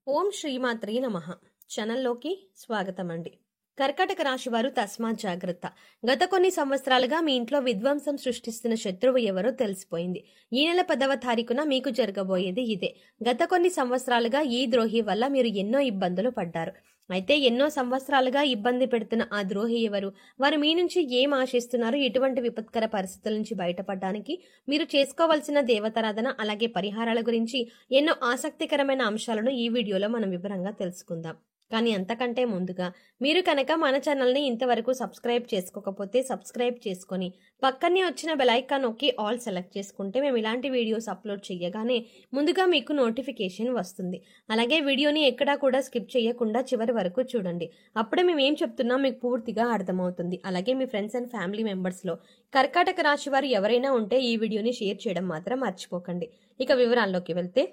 ఓం శ్రీమాత్రే నమః. ఛానల్లోకి స్వాగతం అండి. కర్కాటక రాశి వారు తస్మాత్ జాగ్రత్త. గత కొన్ని సంవత్సరాలుగా మీ ఇంట్లో విధ్వంసం సృష్టిస్తున్న శత్రువు ఎవరో తెలిసిపోయింది. ఈ నెల 10వ తారీఖున మీకు జరగబోయేది ఇదే. గత కొన్ని సంవత్సరాలుగా ఈ ద్రోహి వల్ల మీరు ఎన్నో ఇబ్బందులు పడ్డారు. అయితే ఎన్నో సంవత్సరాలుగా ఇబ్బంది పెడుతున్న ఆ ద్రోహి ఎవరు? వారు మీ నుంచి ఏం ఆశిస్తున్నారు? ఎటువంటి విపత్కర పరిస్థితుల నుంచి బయటపడడానికి మీరు చేసుకోవాల్సిన దేవతారాధన అలాగే పరిహారాల గురించి ఎన్నో ఆసక్తికరమైన అంశాలను ఈ వీడియోలో మనం వివరంగా తెలుసుకుందాం. కానీ అంతకంటే ముందుగా మీరు కనుక మన ఛానల్ని ఇంతవరకు సబ్స్క్రైబ్ చేసుకోకపోతే సబ్స్క్రైబ్ చేసుకొని పక్కనే వచ్చిన బెల్ ఐకాన్ నొక్కి ఆల్ సెలెక్ట్ చేసుకుంటే మేము ఇలాంటి వీడియోస్ అప్లోడ్ చేయగానే ముందుగా మీకు నోటిఫికేషన్ వస్తుంది. అలాగే వీడియోని ఎక్కడా కూడా స్కిప్ చేయకుండా చివరి వరకు చూడండి. అప్పుడే మేము ఏం చెప్తున్నా మీకు పూర్తిగా అర్థమవుతుంది. అలాగే మీ ఫ్రెండ్స్ అండ్ ఫ్యామిలీ మెంబర్స్లో కర్కాటక రాశి వారు ఎవరైనా ఉంటే ఈ వీడియోని షేర్ చేయడం మాత్రం మర్చిపోకండి. ఇక వివరాల్లోకి వెళ్తే,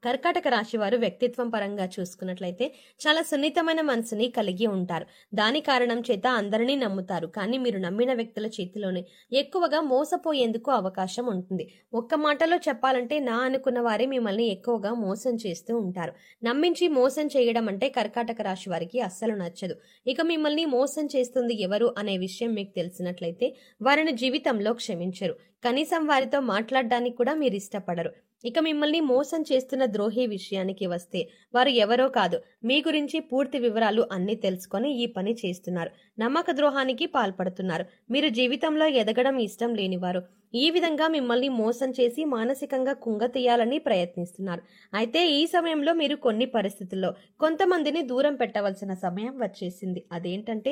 కర్కాటక రాశి వారు వ్యక్తిత్వం పరంగా చూసుకున్నట్లయితే చాలా సున్నితమైన మనసుని కలిగి ఉంటారు. దాని కారణం చేత అందరినీ నమ్ముతారు. కానీ మీరు నమ్మిన వ్యక్తుల చేతిలోనే ఎక్కువగా మోసపోయేందుకు అవకాశం ఉంటుంది. ఒక్క మాటలో చెప్పాలంటే నా అనుకున్న వారే మిమ్మల్ని ఎక్కువగా మోసం చేస్తూ ఉంటారు. నమ్మించి మోసం చేయడం అంటే కర్కాటక రాశి వారికి అస్సలు నచ్చదు. ఇక మిమ్మల్ని మోసం చేస్తుంది ఎవరు అనే విషయం మీకు తెలిసినట్లయితే వారిని జీవితంలో క్షమించరు. కనీసం వారితో మాట్లాడడానికి కూడా మీరు ఇష్టపడరు. ఇక మిమ్మల్ని మోసం చేస్తున్న ద్రోహి విషయానికి వస్తే, వారు ఎవరో కాదు, మీ గురించి పూర్తి వివరాలు అన్ని తెలుసుకొని ఈ పని చేస్తున్నారు. నమ్మక ద్రోహానికి పాల్పడుతున్నారు. మీరు జీవితంలో ఎదగడం ఇష్టం లేనివారు. ఈ విధంగా మిమ్మల్ని మోసం చేసి మానసికంగా కుంగతీయాలని ప్రయత్నిస్తున్నారు. అయితే ఈ సమయంలో మీరు కొన్ని పరిస్థితుల్లో కొంతమందిని దూరం పెట్టవలసిన సమయం వచ్చేసింది. అదేంటంటే,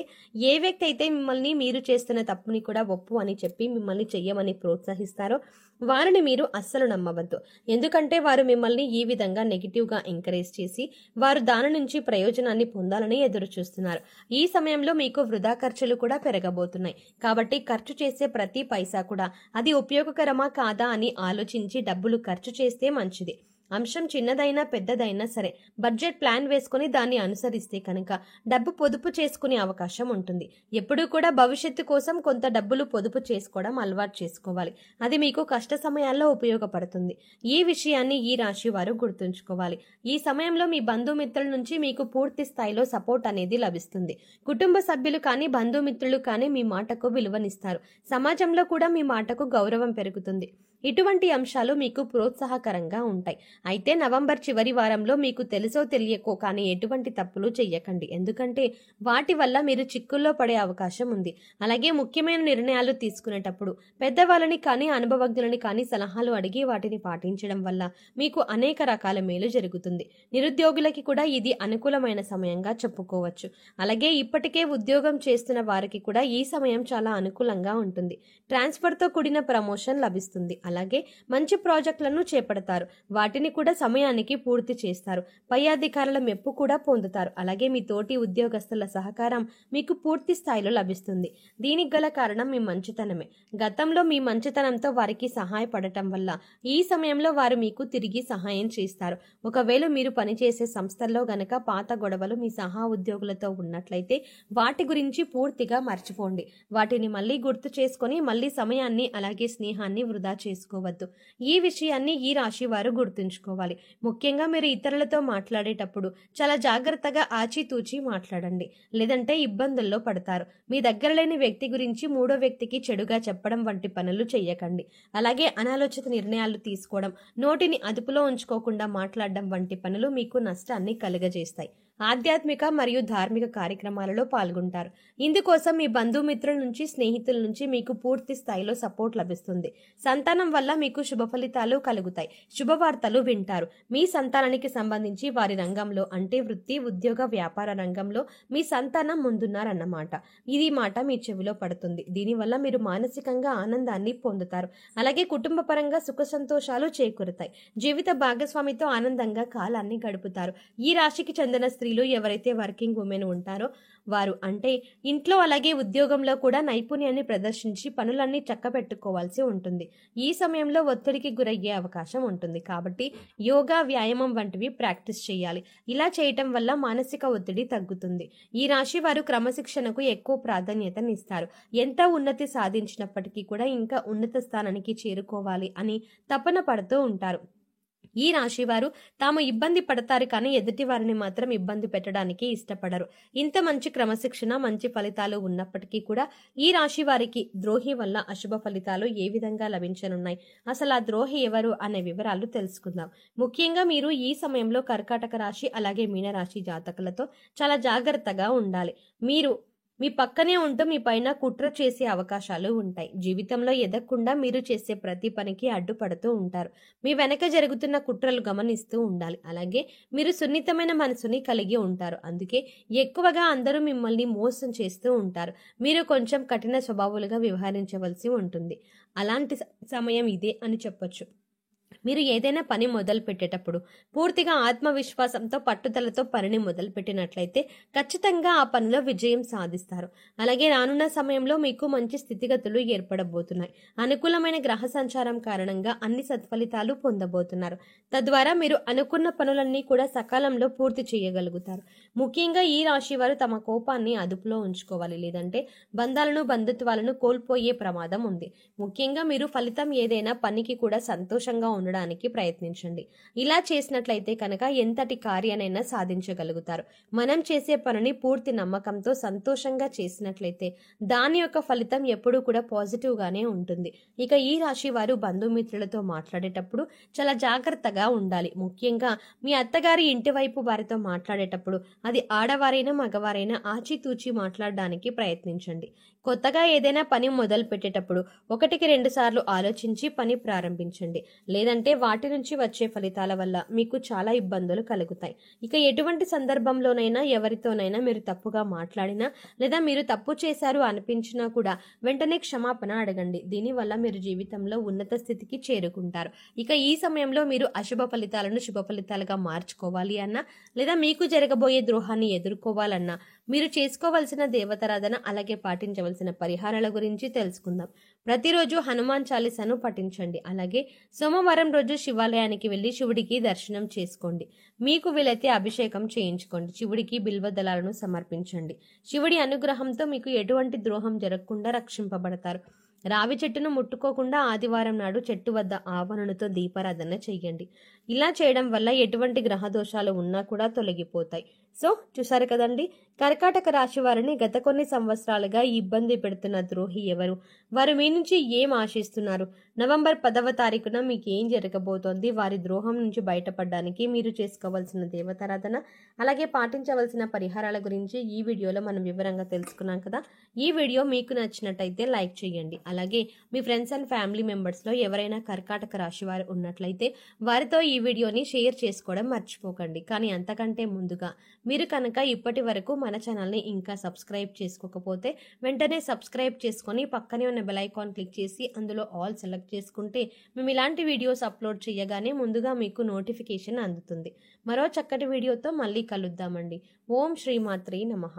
ఏ వ్యక్తి అయితే మిమ్మల్ని మీరు చేస్తున్న తప్పుని కూడా ఒప్పు అని చెప్పి మిమ్మల్ని చెయ్యమని ప్రోత్సహిస్తారో వారిని మీరు అస్సలు నమ్మవద్దు. ఎందుకంటే వారు మిమ్మల్ని ఈ విధంగా నెగిటివ్గా ఎంకరేజ్ చేసి వారు దాని నుంచి ప్రయోజనాన్ని పొందాలని ఎదురు చూస్తున్నారు. ఈ సమయంలో మీకు వృధా ఖర్చులు కూడా పెరగబోతున్నాయి. కాబట్టి ఖర్చు చేసే ప్రతి పైసా కూడా అది ఉపయోగకరమా కాదా అని ఆలోచించి డబ్బులు ఖర్చు చేస్తే మంచిది. అంశం చిన్నదైనా పెద్దదైనా సరే బడ్జెట్ ప్లాన్ వేసుకుని దాన్ని అనుసరిస్తే కనుక డబ్బు పొదుపు చేసుకునే అవకాశం ఉంటుంది. ఎప్పుడూ కూడా భవిష్యత్తు కోసం కొంత డబ్బులు పొదుపు చేసుకోవడం అలవాటు చేసుకోవాలి. అది మీకు కష్ట సమయాల్లో ఉపయోగపడుతుంది. ఈ విషయాన్ని ఈ రాశి వారు గుర్తుంచుకోవాలి. ఈ సమయంలో మీ బంధుమిత్రుల నుంచి మీకు పూర్తి స్థాయిలో సపోర్ట్ అనేది లభిస్తుంది. కుటుంబ సభ్యులు కానీ బంధుమిత్రులు కానీ మీ మాటకు విలువనిస్తారు. సమాజంలో కూడా మీ మాటకు గౌరవం పెరుగుతుంది. ఇటువంటి అంశాలు మీకు ప్రోత్సాహకరంగా ఉంటాయి. అయితే నవంబర్ చివరి వారంలో మీకు తెలుసో తెలియకో కానీ ఎటువంటి తప్పులు చెయ్యకండి. ఎందుకంటే వాటి వల్ల మీరు చిక్కుల్లో పడే అవకాశం ఉంది. అలాగే ముఖ్యమైన నిర్ణయాలు తీసుకునేటప్పుడు పెద్దవాళ్ళని కానీ అనుభవజ్ఞులని కానీ సలహాలు అడిగి వాటిని పాటించడం వల్ల మీకు అనేక రకాల మేలు జరుగుతుంది. నిరుద్యోగులకి కూడా ఇది అనుకూలమైన సమయంగా చెప్పుకోవచ్చు. అలాగే ఇప్పటికే ఉద్యోగం చేస్తున్న వారికి కూడా ఈ సమయం చాలా అనుకూలంగా ఉంటుంది. ట్రాన్స్ఫర్తో కూడిన ప్రమోషన్ లభిస్తుంది. అలాగే మంచి ప్రాజెక్టులను చేపడతారు. వాటిని కూడా సమయానికి పూర్తి చేస్తారు. పై అధికారుల మెప్పు కూడా పొందుతారు. అలాగే మీ తోటి ఉద్యోగస్తుల సహకారం మీకు పూర్తి స్థాయిలో లభిస్తుంది. దీనికి గల కారణం మీ మంచితనమే. గతంలో మీ మంచితనంతో వారికి సహాయపడటం వల్ల ఈ సమయంలో వారు మీకు తిరిగి సహాయం చేస్తారు. ఒకవేళ మీరు పనిచేసే సంస్థల్లో గనక పాత గొడవలు మీ సహా ఉద్యోగులతో ఉన్నట్లయితే వాటి గురించి పూర్తిగా మర్చిపోండి. వాటిని మళ్ళీ గుర్తు చేసుకొని మళ్ళీ సమయాన్ని అలాగే స్నేహాన్ని వృధా చేసుకోవద్దు. ఈ విషయాన్ని ఈ రాశి వారు గుర్తుంచుకోవాలి. ముఖ్యంగా మీరు ఇతరులతో మాట్లాడేటప్పుడు చాలా జాగ్రత్తగా ఆచితూచి మాట్లాడండి. లేదంటే ఇబ్బందుల్లో పడతారు. మీ దగ్గర లేని వ్యక్తి గురించి మూడో వ్యక్తికి చెడుగా చెప్పడం వంటి పనులు చేయకండి. అలాగే అనాలోచిత నిర్ణయాలు తీసుకోవడం, నోటిని అదుపులో ఉంచుకోకుండా మాట్లాడడం వంటి పనులు మీకు నష్టాన్ని కలుగజేస్తాయి. ఆధ్యాత్మిక మరియు ధార్మిక కార్యక్రమాలలో పాల్గొంటారు. ఇందుకోసం మీ బంధుమిత్రుల నుంచి స్నేహితుల నుంచి మీకు పూర్తి స్థాయిలో సపోర్ట్ లభిస్తుంది. సంతానం వల్ల మీకు శుభ ఫలితాలు కలుగుతాయి. శుభవార్తలు వింటారు. మీ సంతానానికి సంబంధించి వారి రంగంలో అంటే వృత్తి, ఉద్యోగ, వ్యాపార రంగంలో మీ సంతానం ముందున్నారన్నమాట. ఇది మాట మీ చెవిలో పడుతుంది. దీనివల్ల మీరు మానసికంగా ఆనందాన్ని పొందుతారు. అలాగే కుటుంబ పరంగా సుఖ సంతోషాలు చేకూరుతాయి. జీవిత భాగస్వామితో ఆనందంగా కాలాన్ని గడుపుతారు. ఈ రాశికి చెందిన స్త్రీలు ఎవరైతే వర్కింగ్ ఉమెన్ ఉంటారో వారు అంటే ఇంట్లో అలాగే ఉద్యోగంలో కూడా నైపుణ్యాన్ని ప్రదర్శించి పనులన్నీ చక్కబెట్టుకోవాల్సి ఉంటుంది. ఈ సమయంలో ఒత్తిడికి గురయ్యే అవకాశం ఉంటుంది. కాబట్టి యోగా, వ్యాయామం వంటివి ప్రాక్టీస్ చేయాలి. ఇలా చేయటం వల్ల మానసిక ఒత్తిడి తగ్గుతుంది. ఈ రాశి వారు క్రమశిక్షణకు ఎక్కువ ప్రాధాన్యతనిస్తారు. ఎంత ఉన్నతి సాధించినప్పటికీ కూడా ఇంకా ఉన్నత స్థానానికి చేరుకోవాలి అని తపన పడుతూ ఉంటారు. ఈ రాశివారు తాము ఇబ్బంది పడతారు కానీ ఎదుటి వారిని మాత్రం ఇబ్బంది పెట్టడానికి ఇష్టపడరు. ఇంత మంచి క్రమశిక్షణ, మంచి ఫలితాలు ఉన్నప్పటికీ కూడా ఈ రాశి వారికి ద్రోహి వల్ల అశుభ ఫలితాలు ఏ విధంగా లభించనున్నాయి, అసలు ఆ ద్రోహి ఎవరు అనే వివరాలు తెలుసుకుందాం. ముఖ్యంగా మీరు ఈ సమయంలో కర్కాటక రాశి అలాగే మీనరాశి జాతకులతో చాలా జాగ్రత్తగా ఉండాలి. మీరు మీ పక్కనే ఉంటూ మీ పైన కుట్ర చేసే అవకాశాలు ఉంటాయి. జీవితంలో ఎదగకుండా మీరు చేసే ప్రతి పనికి అడ్డుపడుతూ ఉంటారు. మీ వెనక జరుగుతున్న కుట్రలు గమనిస్తూ ఉండాలి. అలాగే మీరు సున్నితమైన మనసుని కలిగి ఉంటారు. అందుకే ఎక్కువగా అందరూ మిమ్మల్ని మోసం చేస్తూ ఉంటారు. మీరు కొంచెం కఠిన స్వభావాలుగా వ్యవహరించవలసి ఉంటుంది. అలాంటి సమయం ఇదే అని చెప్పొచ్చు. మీరు ఏదైనా పని మొదలు పెట్టేటప్పుడు పూర్తిగా ఆత్మవిశ్వాసంతో పట్టుదలతో పనిని మొదలు పెట్టినట్లయితే ఖచ్చితంగా ఆ పనిలో విజయం సాధిస్తారు. అలాగే రానున్న సమయంలో మీకు మంచి స్థితిగతులు ఏర్పడబోతున్నాయి. అనుకూలమైన గ్రహ సంచారం కారణంగా అన్ని సత్ఫలితాలు పొందబోతున్నారు. తద్వారా మీరు అనుకున్న పనులన్నీ కూడా సకాలంలో పూర్తి చేయగలుగుతారు. ముఖ్యంగా ఈ రాశి వారు తమ కోపాన్ని అదుపులో ఉంచుకోవాలి, లేదంటే బంధాలను, బంధుత్వాలను కోల్పోయే ప్రమాదం ఉంది. ముఖ్యంగా మీరు ఫలితం ఏదైనా పనికి కూడా సంతోషంగా ఉండడానికి ప్రయత్నించండి. ఇలా చేసినట్లయితే కనుక ఎంతటి కార్యానైనా సాధించగలుగుతారు. మనం చేసే పనిని పూర్తి నమ్మకంతో సంతోషంగా చేసినట్లయితే దాని యొక్క ఫలితం ఎప్పుడూ కూడా పాజిటివ్ గానే ఉంటుంది. ఇక ఈ రాశి వారు బంధుమిత్రులతో మాట్లాడేటప్పుడు చాలా జాగ్రత్తగా ఉండాలి. ముఖ్యంగా మీ అత్తగారి ఇంటి వైపు వారితో మాట్లాడేటప్పుడు అది ఆడవారైనా మగవారైనా ఆచితూచి మాట్లాడడానికి ప్రయత్నించండి. కొత్తగా ఏదైనా పని మొదలు పెట్టేటప్పుడు 1-2 సార్లు ఆలోచించి పని ప్రారంభించండి. లేదంటే వాటి నుంచి వచ్చే ఫలితాల వల్ల మీకు చాలా ఇబ్బందులు కలుగుతాయి. ఇక ఎటువంటి సందర్భంలోనైనా ఎవరితోనైనా మీరు తప్పుగా మాట్లాడినా లేదా మీరు తప్పు చేశారు అనిపించినా కూడా వెంటనే క్షమాపణ అడగండి. దీనివల్ల మీరు జీవితంలో ఉన్నత స్థితికి చేరుకుంటారు. ఇక ఈ సమయంలో మీరు అశుభ ఫలితాలను శుభ ఫలితాలుగా మార్చుకోవాలి అన్నా లేదా మీకు జరగబోయే ద్రోహాన్ని ఎదుర్కోవాలన్నా మీరు చేసుకోవలసిన దేవతారాధన అలాగే పాటించవలసిన పరిహారాల గురించి తెలుసుకుందాం. ప్రతిరోజు హనుమాన్ చాలీసాను పఠించండి. అలాగే సోమవారం రోజు శివాలయానికి వెళ్లి శివుడికి దర్శనం చేసుకోండి. మీకు వీలైతే అభిషేకం చేయించుకోండి. శివుడికి బిల్వ దళాలను సమర్పించండి. శివుడి అనుగ్రహంతో మీకు ఎటువంటి ద్రోహం జరగకుండా రక్షింపబడతారు. రావి చెట్టును ముట్టుకోకుండా ఆదివారం నాడు చెట్టు వద్ద ఆవరణతో దీపారాధన చెయ్యండి. ఇలా చేయడం వల్ల ఎటువంటి గ్రహ దోషాలు ఉన్నా కూడా తొలగిపోతాయి. సో చూసారు కదండి, కర్కాటక రాశి వారిని గత కొన్ని సంవత్సరాలుగా ఇబ్బంది పెడుతున్న ద్రోహి ఎవరు, వారు మీ నుంచి ఏం ఆశిస్తున్నారు, నవంబర్ 10వ తారీఖున మీకు ఏం జరగబోతోంది, వారి ద్రోహం నుంచి బయటపడడానికి మీరు చేసుకోవాల్సిన దేవతారాధన అలాగే పాటించవలసిన పరిహారాల గురించి ఈ వీడియోలో మనం వివరంగా తెలుసుకున్నాం కదా. ఈ వీడియో మీకు నచ్చినట్టయితే లైక్ చేయండి. అలాగే మీ ఫ్రెండ్స్ అండ్ ఫ్యామిలీ మెంబర్స్లో ఎవరైనా కర్కాటక రాశి వారు ఉన్నట్లయితే వారితో ఈ వీడియోని షేర్ చేసుకోవడం మర్చిపోకండి. కానీ అంతకంటే ముందుగా మీరు కనుక ఇప్పటి వరకు మన ఛానల్ని ఇంకా సబ్స్క్రైబ్ చేసుకోకపోతే వెంటనే సబ్స్క్రైబ్ చేసుకొని పక్కనే ఉన్న బెల్ ఐకాన్ క్లిక్ చేసి అందులో ఆల్ సెలెక్ట్ చేసుకుంటే మేము ఇలాంటి వీడియోస్ అప్లోడ్ చేయగానే ముందుగా మీకు నోటిఫికేషన్ అందుతుంది. మరో చక్కటి వీడియోతో మళ్ళీ కలుద్దామండి. ఓం శ్రీమాత్రే నమః.